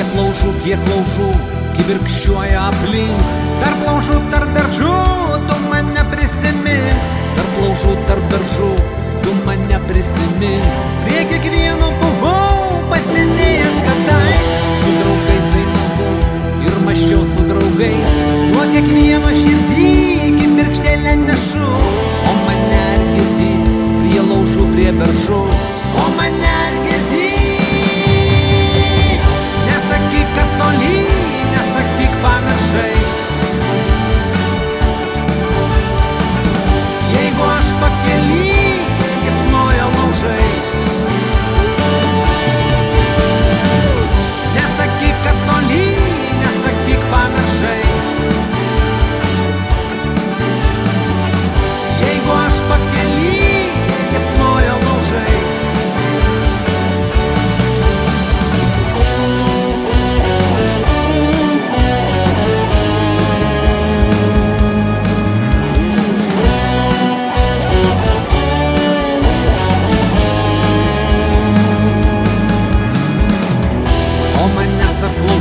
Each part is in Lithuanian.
kiek laužų kibirkščiuoja aplink. Tarp laužų, tarp beržų, tu mane prisimink. Tarp laužų, tarp beržų, tu mane prisimink. Prie kiekvieno buvau pasidėjęs kadais. Su draugais dainavau ir mąsčiau su draugais. Nuo kiekvieno širdį kibirkštėlę nešu. O mane ar girdi prie laužų, prie beržų? O mane ar girdi? Nesakyk, kad toli, nesakyk, pamiršai. Jeigu aš pakely, liepsnoja laužai. Nesakyk, kad toli, nesakyk, pamiršai. Jeigu aš pakely, liepsnoja laužai.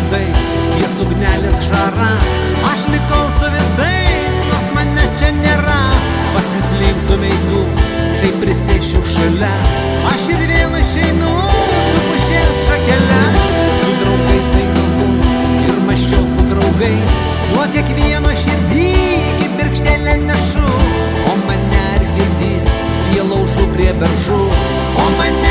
Ties ugnelės žara, aš likau su visais, nors manęs čia nėra. Pasislinktumei tu, tai prisėsčiau šalia. Aš ir vėl išeinu su pušies šakele. Su draugais dainavau ir mąsčiau su draugais. Nuo kiekvieno širdį kibirkštėlę nešu. O mane ar girdi prie laužų, prie beržų? O mane